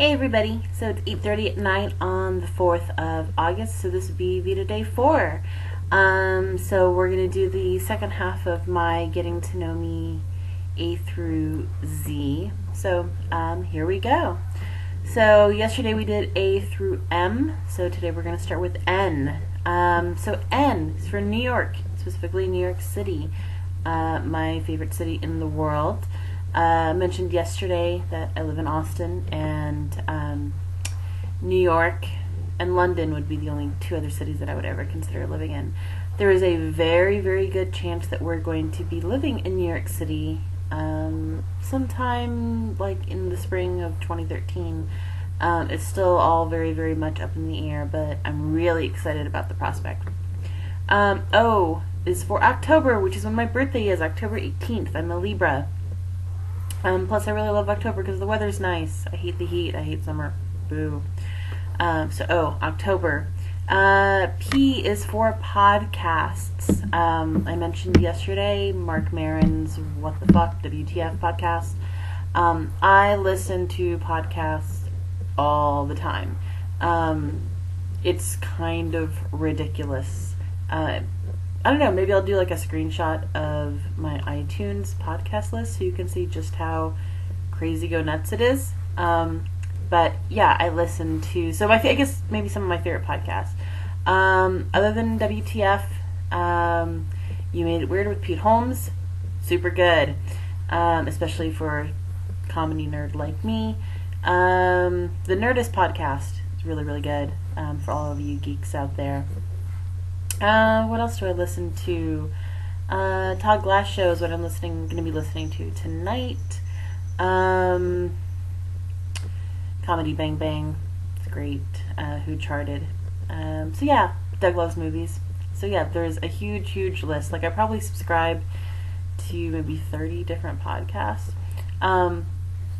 Hey everybody, so it's 8:30 at night on the 4th of August, so this would be Veda Day 4. So we're going to do the second half of my Getting to Know Me A through Z. So here we go. So yesterday we did A through M, so today we're going to start with N. So N is for New York, specifically New York City, my favorite city in the world. I mentioned yesterday that I live in Austin, and New York and London would be the only two other cities that I would ever consider living in. There is a very, very good chance that we're going to be living in New York City sometime like in the spring of 2013. It's still all very, very much up in the air, but I'm really excited about the prospect. O is for October, which is when my birthday is, October 18th. I'm a Libra. Plus, I really love October because the weather's nice. I hate the heat. I hate summer. Boo. October. P is for podcasts. I mentioned yesterday Mark Maron's What the Fuck, WTF podcast. I listen to podcasts all the time. It's kind of ridiculous. I don't know, maybe I'll do like a screenshot of my iTunes podcast list so you can see just how crazy go nuts it is. But yeah, I listen to, so I guess maybe some of my favorite podcasts. Other than WTF, You Made It Weird with Pete Holmes, super good, especially for a comedy nerd like me. The Nerdist podcast is really, really good for all of you geeks out there. What else do I listen to? Todd Glass show is what I'm going to be listening to tonight. Comedy Bang Bang, it's great. Who Charted? So yeah, Doug loves movies. So yeah, there's a huge, huge list. Like I probably subscribe to maybe 30 different podcasts.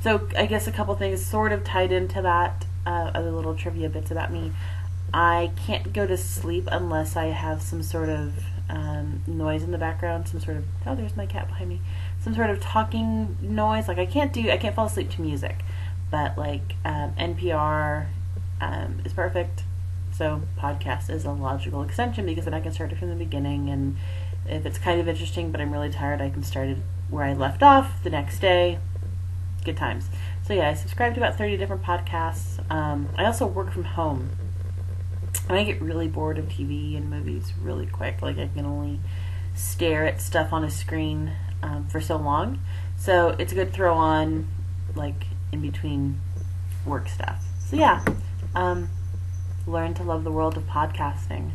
So I guess a couple things sort of tied into that. Other little trivia bits about me. I can't go to sleep unless I have some sort of noise in the background, some sort of, oh, there's my cat behind me, some sort of talking noise. Like I can't fall asleep to music, but like NPR is perfect. So podcast is a logical extension because then I can start it from the beginning, and if it's kind of interesting but I'm really tired, I can start it where I left off the next day. Good times. So yeah, I subscribe to about 30 different podcasts. I also work from home. And I get really bored of TV and movies really quick. Like I can only stare at stuff on a screen for so long. So it's good to throw on like in between work stuff. So yeah, learn to love the world of podcasting.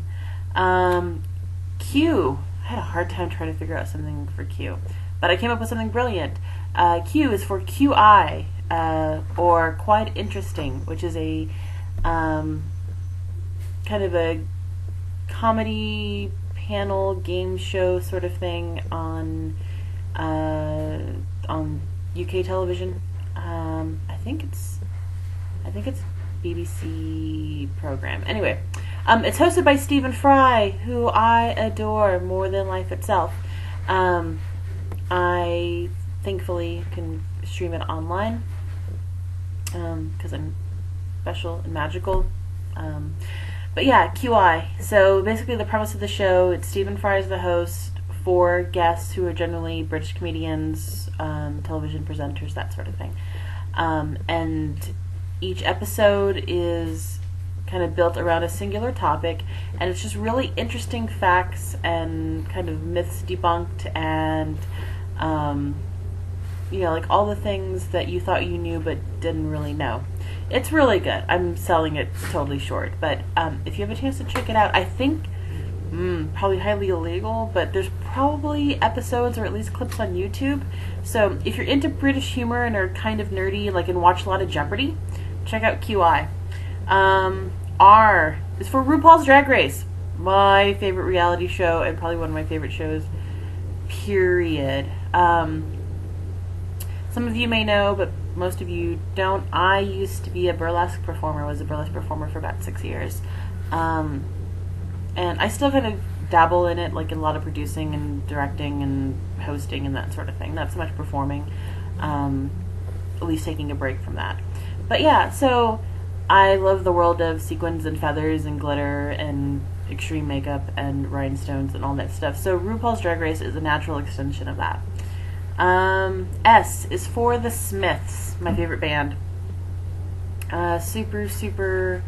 Q. I had a hard time trying to figure out something for Q, but I came up with something brilliant. Q is for QI, or Quite Interesting, which is a kind of a comedy panel game show sort of thing on UK television. I think it's BBC program. Anyway, it's hosted by Stephen Fry, who I adore more than life itself. I thankfully can stream it online because I'm special and magical. But yeah, QI. So basically the premise of the show, it's Stephen Fry is the host, 4 guests who are generally British comedians, television presenters, that sort of thing. And each episode is kind of built around a singular topic, and it's just really interesting facts and kind of myths debunked, and like all the things that you thought you knew but didn't really know. It's really good. I'm selling it totally short, but if you have a chance to check it out, I think probably highly illegal, but there's probably episodes or at least clips on YouTube. So if you're into British humor and are kind of nerdy, like and watch a lot of Jeopardy, check out QI. R is for RuPaul's Drag Race, my favorite reality show and probably one of my favorite shows, period. Some of you may know, but most of you don't. I used to be a burlesque performer. I was a burlesque performer for about 6 years. And I still kind of dabble in it, like in a lot of producing and directing and hosting and that sort of thing. Not so much performing. At least taking a break from that. But yeah, so I love the world of sequins and feathers and glitter and extreme makeup and rhinestones and all that stuff. So RuPaul's Drag Race is a natural extension of that. S is for the Smiths, my favorite band. Super, super,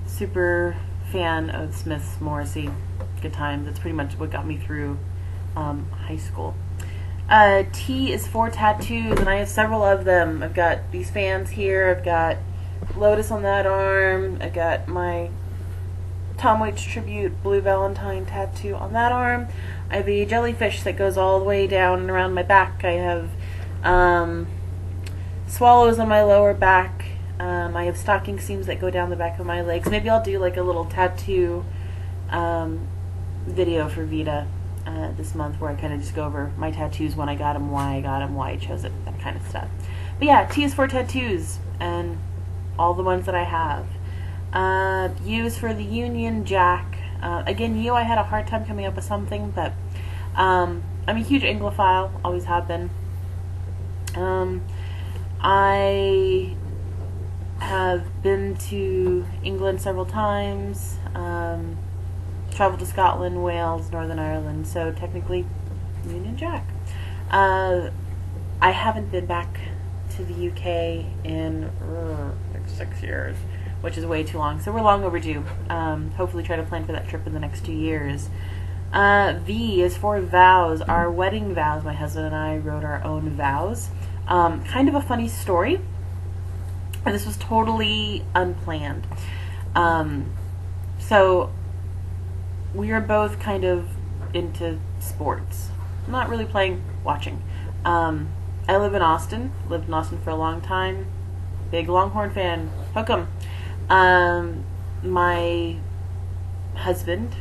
super fan of Smiths, Morrissey. Good times. It's pretty much what got me through high school. T is for tattoos, and I have several of them. I've got these fans here. I've got Lotus on that arm. I got my Tom Waits tribute Blue Valentine tattoo on that arm. I have a jellyfish that goes all the way down and around my back. I have swallows on my lower back. I have stocking seams that go down the back of my legs. Maybe I'll do like a little tattoo video for Veda this month where I kind of just go over my tattoos, when I got them, why I got them, why I chose it, that kind of stuff. But yeah, T is for tattoos and all the ones that I have. U is for the Union Jack. Again, U, I had a hard time coming up with something, but I'm a huge Anglophile, always have been. I have been to England several times, traveled to Scotland, Wales, Northern Ireland, so technically Union Jack. I haven't been back to the UK in like 6 years, which is way too long, so we're long overdue. Hopefully try to plan for that trip in the next 2 years. V is for vows, our wedding vows. My husband and I wrote our own vows. Kind of a funny story. This was totally unplanned. So we are both kind of into sports. Not really playing, watching. I live in Austin. Lived in Austin for a long time. Big Longhorn fan. Hook 'em. My husband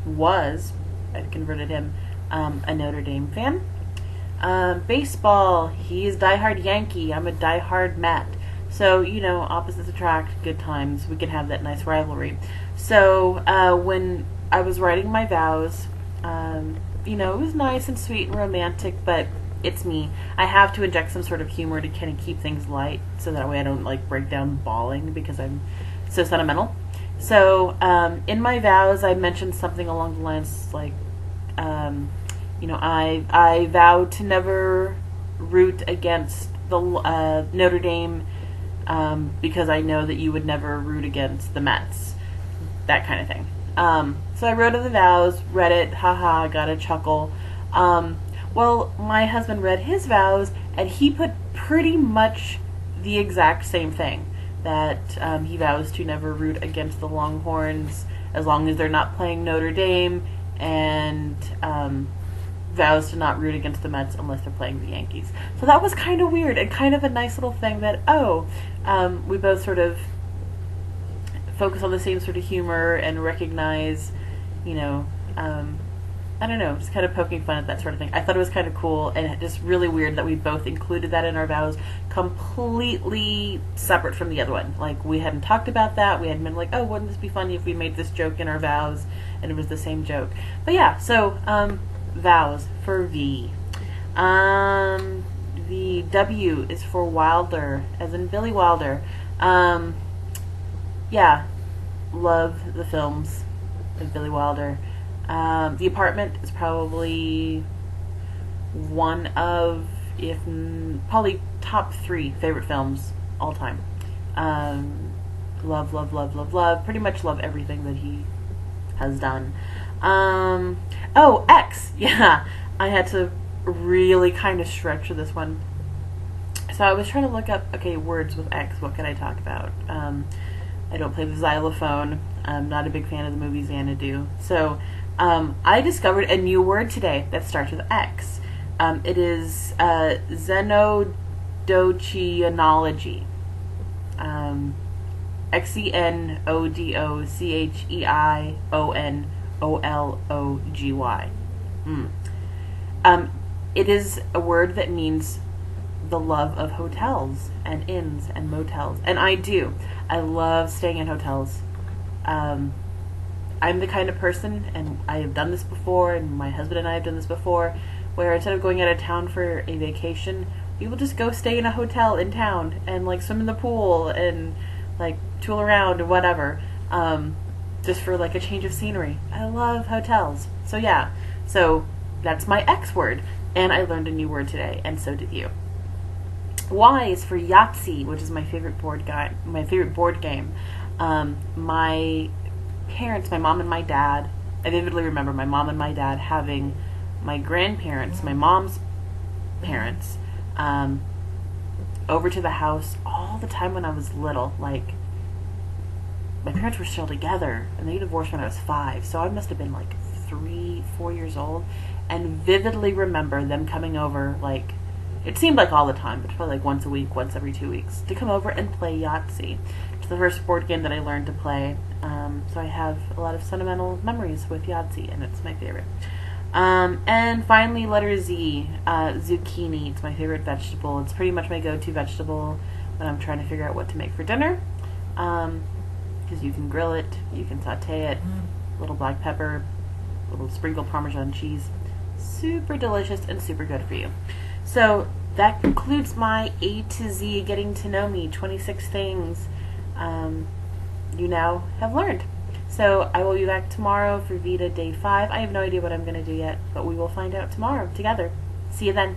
was, I've converted him, a Notre Dame fan. Baseball, he's diehard Yankee. I'm a diehard Met. So, you know, opposites attract, good times. We can have that nice rivalry. So, when I was writing my vows, you know, it was nice and sweet and romantic, but it's me. I have to inject some sort of humor to kind of keep things light, so that way I don't, like, break down bawling because I'm so sentimental. So, in my vows, I mentioned something along the lines like, you know, I vowed to never root against the Notre Dame because I know that you would never root against the Mets. That kind of thing. So I wrote the vows, read it, haha, got a chuckle. Well, my husband read his vows, and he put pretty much the exact same thing. That he vows to never root against the Longhorns as long as they're not playing Notre Dame, and vows to not root against the Mets unless they're playing the Yankees. So that was kind of weird and kind of a nice little thing that, we both sort of focus on the same sort of humor and recognize, you know, I don't know, just kind of poking fun at that sort of thing. I thought it was kind of cool and just really weird that we both included that in our vows, completely separate from the other one. Like, we hadn't talked about that. We hadn't been like, oh, wouldn't this be funny if we made this joke in our vows and it was the same joke. But yeah, so vows for V. The W is for Wilder, as in Billy Wilder. Yeah, love the films of Billy Wilder. The Apartment is probably one of, probably top 3 favorite films all time. Love, love, love, love, love. Pretty much love everything that he has done. Oh, X. Yeah, I had to really kind of stretch for this one. So I was trying to look up, okay, words with X. What can I talk about? I don't play the xylophone. I'm not a big fan of the movie Xanadu. So I discovered a new word today that starts with X. It is xenodochianology. xenodochianology. It is a word that means the love of hotels and inns and motels. And I do. I love staying in hotels. I'm the kind of person, and I have done this before, and my husband and I have done this before, where instead of going out of town for a vacation, People just go stay in a hotel in town and like swim in the pool and like tool around or whatever, just for like a change of scenery. I love hotels. So yeah, so that's my X word, and I learned a new word today, and so did you. Y is for Yahtzee, which is my favorite board game. My parents, my mom and my dad, I vividly remember my mom and my dad having my grandparents, my mom's parents, over to the house all the time when I was little. Like, my parents were still together, and they divorced when I was 5, so I must have been like 3, 4 years old, and vividly remember them coming over, like, it seemed like all the time, but probably like once a week, once every 2 weeks, to come over and play Yahtzee. It's the first board game that I learned to play, so I have a lot of sentimental memories with Yahtzee, and it's my favorite. And finally, letter Z, zucchini. It's my favorite vegetable. It's pretty much my go-to vegetable when I'm trying to figure out what to make for dinner, because you can grill it, you can saute it, a little black pepper, a little sprinkled Parmesan cheese. Super delicious and super good for you. So that concludes my A to Z getting to know me, 26 things you now have learned. So I will be back tomorrow for Veda Day 5. I have no idea what I'm going to do yet, but we will find out tomorrow together. See you then.